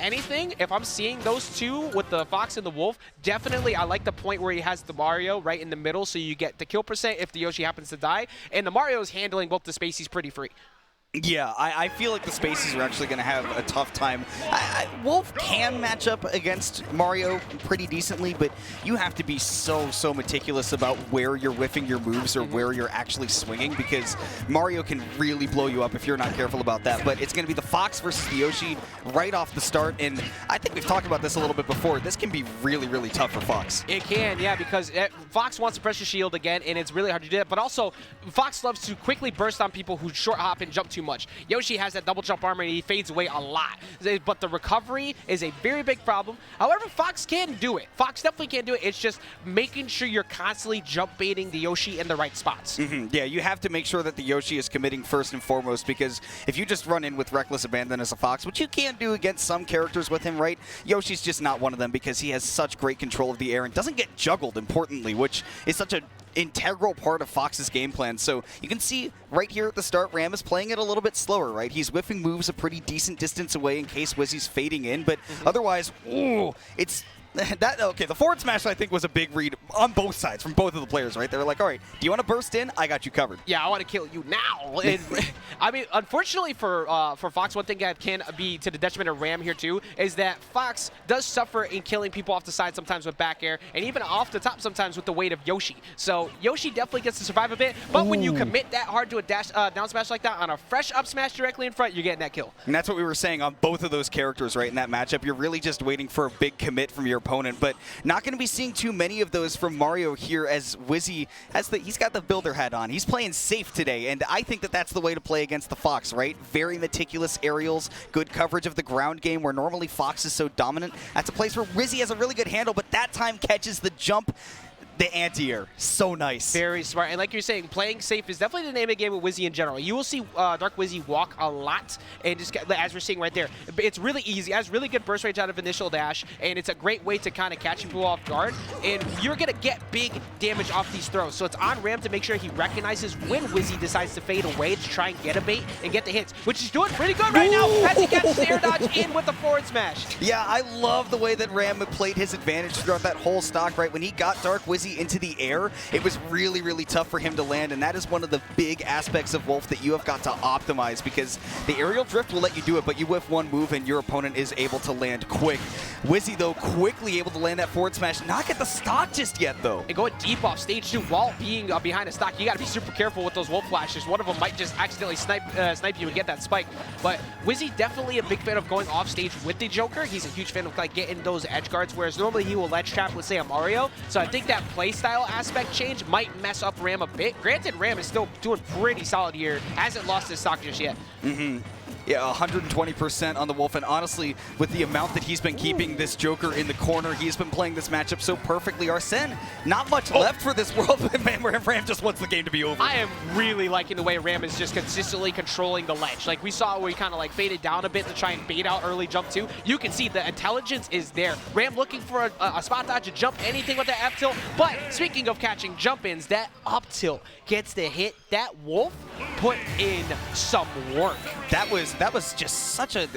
anything, if I'm seeing those two with the Fox and the Wolf, definitely I like the point where he has the Mario right in the middle, so you get the kill percent if the Yoshi happens to die, and the Mario is handling both the spacies pretty free. Yeah, I feel like the Spaceys are actually going to have a tough time. Wolf can match up against Mario pretty decently, but you have to be so meticulous about where you're whiffing your moves or where you're actually swinging, because Mario can really blow you up if you're not careful about that. But it's going to be the Fox versus the Yoshi right off the start, and I think we've talked about this a little bit before. This can be really tough for Fox. It can, yeah, because Fox wants to pressure shield again, and it's really hard to do that. But also, Fox loves to quickly burst on people who short hop and jump too much. Yoshi has that double jump armor and he fades away a lot. But the recovery is a very big problem. However, Fox can do it. Fox definitely can do it. It's just making sure you're constantly jump baiting the Yoshi in the right spots. Yeah, you have to make sure that the Yoshi is committing first and foremost, because if you just run in with reckless abandon as a Fox, which you can do against some characters with him, right? Yoshi's just not one of them because he has such great control of the air and doesn't get juggled, importantly, which is such an integral part of Fox's game plan. So you can see right here at the start, Ram is playing it a little bit slower, right? He's whiffing moves a pretty decent distance away in case Wizzy's fading in, but otherwise, ooh, it's okay, the forward smash, I think, was a big read on both sides, from both of the players, right? They were like, all right, do you want to burst in? I got you covered. Yeah, I want to kill you now. And, I mean, unfortunately for Fox, one thing that can be to the detriment of Ram here, too, is that Fox does suffer in killing people off the side sometimes with back air, and even off the top sometimes with the weight of Yoshi. So Yoshi definitely gets to survive a bit, but when you commit that hard to a dash down smash like that on a fresh up smash directly in front, you're getting that kill. And that's what we were saying on both of those characters, right, in that matchup. You're really just waiting for a big commit from your opponent, but not going to be seeing too many of those from Mario here, as Wizzy has he's got the builder hat on. He's playing safe today, and I think that that's the way to play against the Fox, right? Very meticulous aerials, good coverage of the ground game where normally Fox is so dominant. That's a place where Wizzy has a really good handle, but that time catches the jump. The anti-air, so nice. Very smart. And like you're saying, playing safe is definitely the name of the game with Wizzy in general. You will see Dark Wizzy walk a lot, and just as we're seeing right there, it's really easy. It has really good burst range out of initial dash, and it's a great way to kind of catch people off guard. And you're going to get big damage off these throws. So it's on Ram to make sure he recognizes when Wizzy decides to fade away to try and get a bait and get the hits, which he's doing pretty good right now as he catches the air dodge in with the forward smash. Yeah, I love the way that Ram played his advantage throughout that whole stock, right? When he got Dark Wizzy into the air, it was really tough for him to land, and that is one of the big aspects of Wolf that you have got to optimize, because the aerial drift will let you do it, but you whiff one move and your opponent is able to land quick. Wizzy, though, quickly able to land that forward smash, not get the stock just yet, though. And going deep off stage, too, while being behind a stock, you got to be super careful with those Wolf flashes. One of them might just accidentally snipe you and get that spike. But Wizzy definitely a big fan of going off stage with the Joker. He's a huge fan of like getting those edge guards, whereas normally he will ledge trap, let's say, a Mario. So I think that play style aspect change might mess up Ram a bit. Granted, Ram is still doing pretty solid here. Hasn't lost his stock just yet. Yeah, 120% on the Wolf, and honestly, with the amount that he's been keeping this Joker in the corner, he's been playing this matchup so perfectly. Arsene, not much left for this world, but man, Ram just wants the game to be over. I am really liking the way Ram is just consistently controlling the ledge. Like we saw where he kind of like faded down a bit to try and bait out early jump too. You can see the intelligence is there. Ram looking for a spot dodge, a jump, anything with that F tilt. But speaking of catching jump ins, that up tilt gets the hit. That Wolf put in some work. That was just such a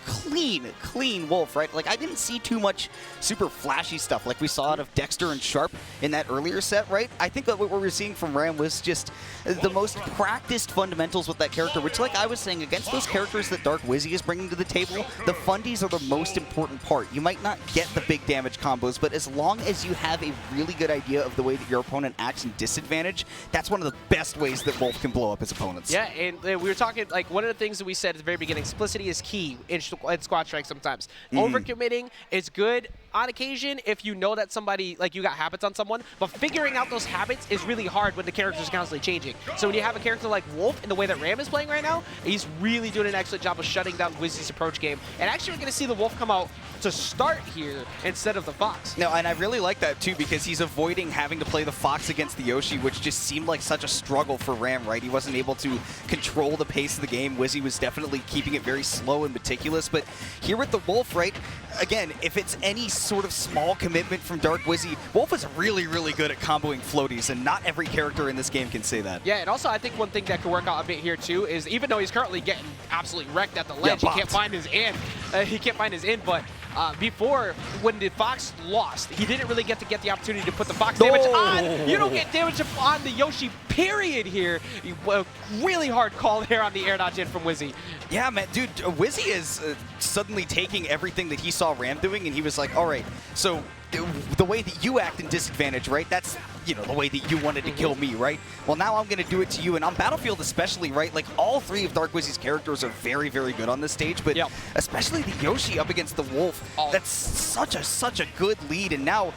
clean Wolf, right? Like, I didn't see too much super flashy stuff like we saw out of Dexter and Sharp in that earlier set, right? I think that what we were seeing from Ram was just the most practiced fundamentals with that character, which, like I was saying, against those characters that Dark Wizzy is bringing to the table, the fundies are the most important part. You might not get the big damage combos, but as long as you have a really good idea of the way that your opponent acts in disadvantage, that's one of the best ways that Wolf can blow up his opponents. Yeah, and we were talking, like, one of the things that we said at the very beginning, simplicity is key in squad strike sometimes. Overcommitting is good on occasion if you know that somebody, like, you got habits on someone, but figuring out those habits is really hard when the character's constantly changing. So when you have a character like Wolf in the way that Ram is playing right now, he's really doing an excellent job of shutting down Wizzy's approach game. And actually we're going to see the Wolf come out to start here instead of the Fox. No, and I really like that too, because he's avoiding having to play the Fox against the Yoshi, which just seemed like such a struggle for Ram, right? He wasn't able to control the pace of the game. Wizzy was definitely keeping it very slow and meticulous, but here with the Wolf, right, again, if it's any sort of small commitment from Dark Wizzy, Wolf is really good at comboing floaties, and not every character in this game can say that. Yeah, and also I think one thing that could work out a bit here too is, even though he's currently getting absolutely wrecked at the ledge, he can't find his end. he can't find his in, but before, when the Fox lost, he didn't really get the opportunity to put the Fox damage on. You don't get damage on the Yoshi, period, here. Really hard call there on the air dodge in from Wizzy. Yeah, man, dude, Wizzy is suddenly taking everything that he saw Ram doing, and he was like, all right, so the way that you act in disadvantage, right? That's, you know, the way that you wanted to kill me, right? Well, now I'm going to do it to you. And on Battlefield especially, right? Like, all three of Dark Wizzy's characters are very, very good on this stage. But especially the Yoshi up against the Wolf, that's such a good lead. And now,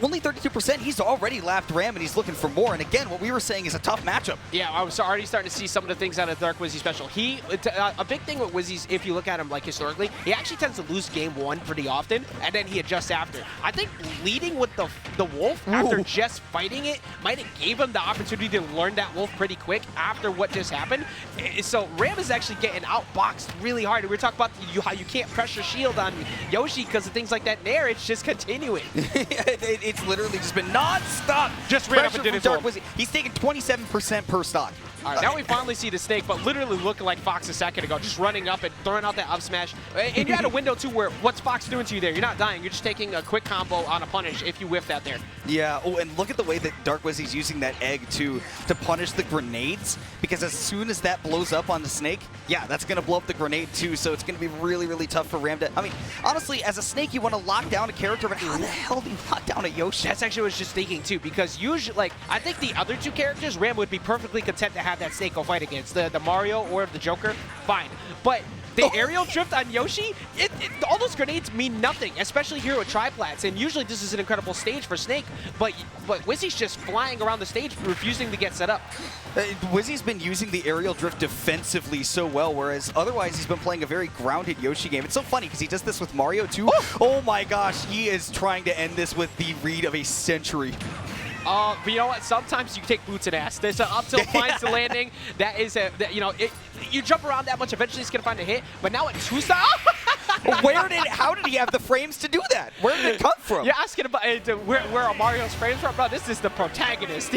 only 32%, he's already lapped Ram, and he's looking for more. And again, what we were saying is a tough matchup. Yeah, I was already starting to see some of the things out of Dark Wizzy special. A big thing with Wizzy's, if you look at him like historically, he actually tends to lose game one pretty often, and then he adjusts after. I think leading with the Wolf after just fighting it might have gave him the opportunity to learn that Wolf pretty quick after what just happened. So Ram is actually getting outboxed really hard. We were talking about how you can't pressure shield on Yoshi because of things like that in air. It's just continuing. It's literally just been non-stop. Just ran up and did it. He's taking 27% per stock. All right, now we finally see the snake, but literally looking like Fox a second ago, just running up and throwing out that up smash. And you had a window, too, where what's Fox doing to you there? You're not dying. You're just taking a quick combo on a punish if you whiff that there. Yeah, oh, and look at the way that Dark Wizzy's using that egg, to punish the grenades, because as soon as that blows up on the snake, yeah, that's going to blow up the grenade, too, so it's going to be really, really tough for Ram to... I mean, honestly, as a snake, you want to lock down a character, but how the hell do you lock down a Yoshi? That's actually what I was just thinking, too, because usually, like, I think the other two characters, Ram would be perfectly content to have that snake go fight against. The Mario or the Joker, fine. But the aerial drift on Yoshi, all those grenades mean nothing, especially here with triplats. And usually this is an incredible stage for Snake, but Wizzy's just flying around the stage, refusing to get set up. Wizzy's been using the aerial drift defensively so well, whereas otherwise he's been playing a very grounded Yoshi game. It's so funny because he does this with Mario too. Oh my gosh, he is trying to end this with the read of a century. But you know what? Sometimes you take boots and ass. There's an up tilt finds the landing. That is you jump around that much, eventually it's gonna find a hit. But now at two-star, how did he have the frames to do that? Where did it come from? You're asking about where are Mario's frames from, bro? This is the protagonist.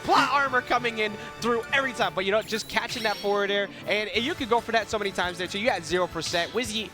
Plot armor coming in through every time, but you know, just catching that forward air, and you could go for that so many times there too. You had 0%. Wizzy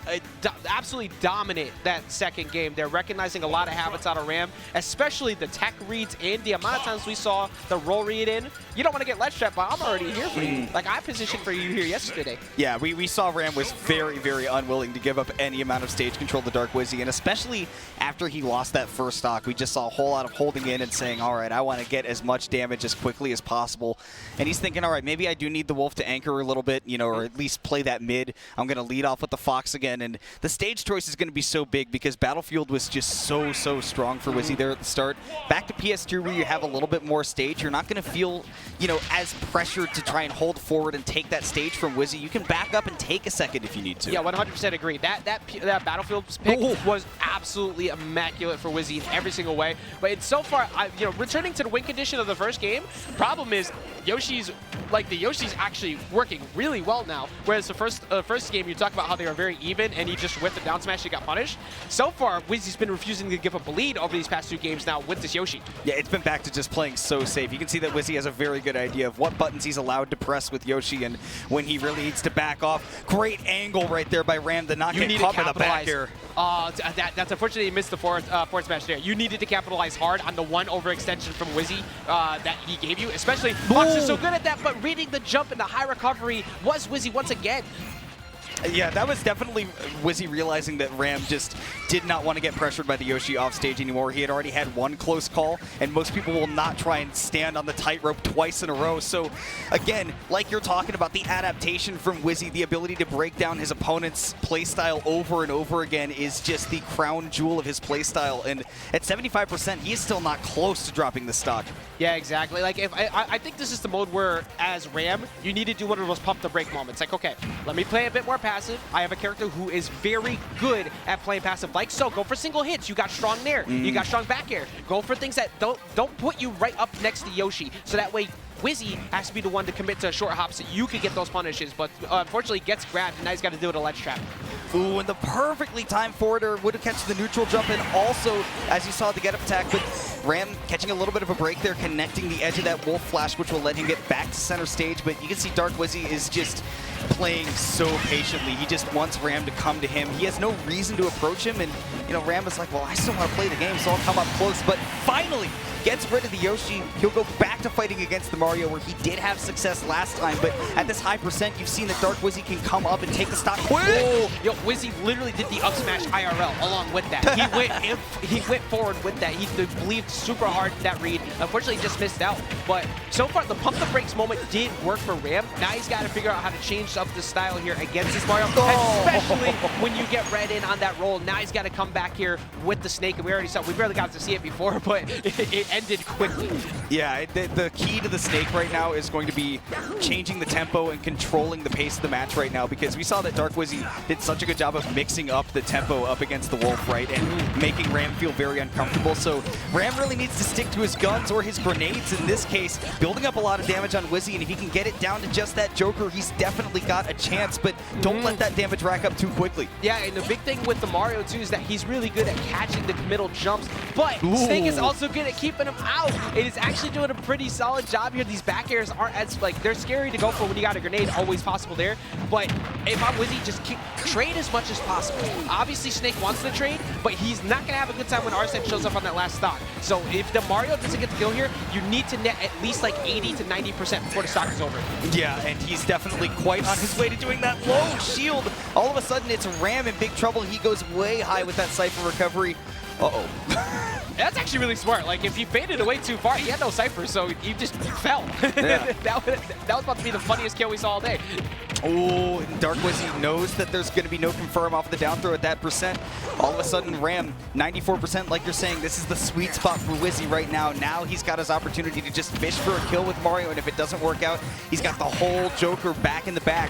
absolutely dominant that second game. They're recognizing a lot of habits out of Ram, especially the tech reads in. The amount of times we saw the roll read in. You don't want to get ledge trap, but I'm already here for you. Like, I positioned for you here yesterday. Yeah, we saw Ram was very, very unwilling to give up any amount of stage control to Dark Wizzy, and especially after he lost that first stock, we just saw a whole lot of holding in and saying, all right, I want to get as much damage as quickly as possible. And he's thinking, all right, maybe I do need the Wolf to anchor a little bit, you know, or at least play that mid. I'm going to lead off with the Fox again. And the stage choice is going to be so big because Battlefield was just so strong for Wizzy there at the start. Back to PS2 where you have a little bit more stage, you're not going to feel, you know, as pressured to try and hold forward and take that stage from Wizzy. You can back up and take a second if you need to. Yeah, 100% agree. That Battlefield pick was absolutely immaculate for Wizzy in every single way. But it's so far, you know, returning to the win condition of the first game, problem is Yoshi's actually working really well now. Whereas the first game, you talk about how they were very even and he just whipped the down smash, he got punished. So far, Wizzy's been refusing to give up a lead over these past two games now with this Yoshi. Yeah, it's been back to just playing so safe. You can see that Wizzy has a very good idea of what buttons he's allowed to press with Yoshi and when he really needs to back off. Great angle right there by Ram to not get caught in the back air. That's unfortunately he missed the forward smash there. You needed to capitalize hard on the one overextension from Wizzy that he gave you, especially Fox is so good at that, but reading the jump and the high recovery was Wizzy once again. Yeah, that was definitely Wizzy realizing that Ram just did not want to get pressured by the Yoshi off stage anymore. He had already had one close call, and most people will not try and stand on the tightrope twice in a row. So, again, like you're talking about, the adaptation from Wizzy, the ability to break down his opponent's playstyle over and over again is just the crown jewel of his playstyle. And at 75%, he is still not close to dropping the stock. Yeah, exactly. Like, if I think this is the mode where, as Ram, you need to do one of those pump the brake moments. Like, okay, let me play a bit more passive. I have a character who is very good at playing passive. Like, so go for single hits. You got strong there. You got strong back air. Go for things that don't put you right up next to Yoshi. So that way, Wizzy has to be the one to commit to short hops so you could get those punishes, but unfortunately gets grabbed, and now he's got to do it a ledge trap. Ooh, and the perfectly timed forwarder would have catch the neutral jump, and also, as you saw, the get-up attack with Ram catching a little bit of a break there, connecting the edge of that Wolf Flash, which will let him get back to center stage, but you can see Dark Wizzy is just playing so patiently. He just wants Ram to come to him. He has no reason to approach him, and Ram is like, well, I still want to play the game, so I'll come up close. But finally gets rid of the Yoshi. He'll go back to fighting against the Mario, where he did have success last time, but at this high percent, you've seen that Dark Wizzy can come up and take the stock quick. Oh, yo, Wizzy literally did the up smash IRL along with that. He went forward with that. He believed super hard in that read. Unfortunately, just missed out. But so far, the pump the brakes moment did work for Ram. Now he's got to figure out how to change up the style here against this Mario, especially when you get red in on that roll. Now he's got to come back here with the snake, and we already saw. We barely got to see it before, but it ended quickly. Yeah, the key to the snake right now is going to be changing the tempo and controlling the pace of the match right now, because we saw that Dark Wizzy did such a good job of mixing up the tempo up against the Wolf, right, and making Ram feel very uncomfortable. So Ram really needs to stick to his guns or his grenades in this case, building up a lot of damage on Wizzy, and if he can get it down to just that Joker, he's definitely got a chance, but don't let that damage rack up too quickly. Yeah, and the big thing with the Mario too is that he's really good at catching the middle jumps, but Snake is also good at keeping him out. It is actually doing a pretty solid job here. These back airs aren't as, they're scary to go for when you got a grenade, always possible there, but if I'm Wizzy, just trade as much as possible. Obviously, Snake wants to trade, but he's not going to have a good time when Arsene shows up on that last stock. So if the Mario doesn't get the kill here, you need to net at least like 80 to 90% before the stock is over. Yeah, and he's definitely quite on his way to doing that. Low shield. All of a sudden, it's Ram in big trouble. He goes way high with that Cypher recovery. Uh-oh. That's actually really smart. Like, if he faded away too far, he had no Cypher, so he just fell. Yeah. that was about to be the funniest kill we saw all day. Oh, and Dark Wizzy knows that there's going to be no confirm off the down throw at that percent. All of a sudden, Ram, 94%, like you're saying, this is the sweet spot for Wizzy right now. Now he's got his opportunity to just fish for a kill with Mario, and if it doesn't work out, he's got the whole Joker back in the back.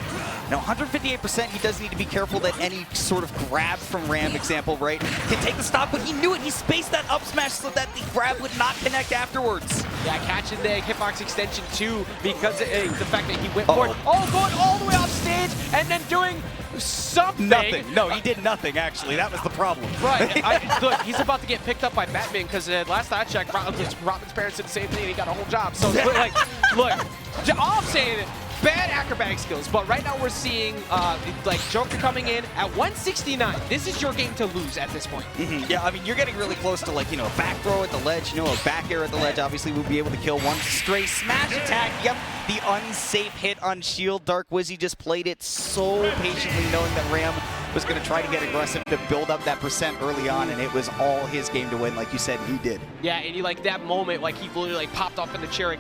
Now, 158%, he does need to be careful that any sort of grab from Ram, example, right, can take the stock, but he knew it. He spaced that up smash so that the grab would not connect afterwards. Yeah, catching the hitbox extension too, because of the fact that he went forward. Oh, going all the way off stage and then doing something. Nothing. No, he did nothing, actually. That was the problem. Right. Look, he's about to get picked up by Batman, because last I checked, Robin's parents did the same thing, and he got a whole job. So, like, look, all I'm saying, bad acrobatic skills, but right now we're seeing like Joker coming in at 169. This is your game to lose at this point. Yeah, I mean, you're getting really close to, like, a back throw at the ledge, a back air at the ledge. Obviously, we'll be able to kill one stray smash attack. Yep, the unsafe hit on shield. Dark Wizzy just played it so patiently, knowing that Ram was going to try to get aggressive to build up that percent early on, and it was all his game to win. Like you said, he did. Yeah, and he, like, that moment, like, he literally, like, popped off in the chair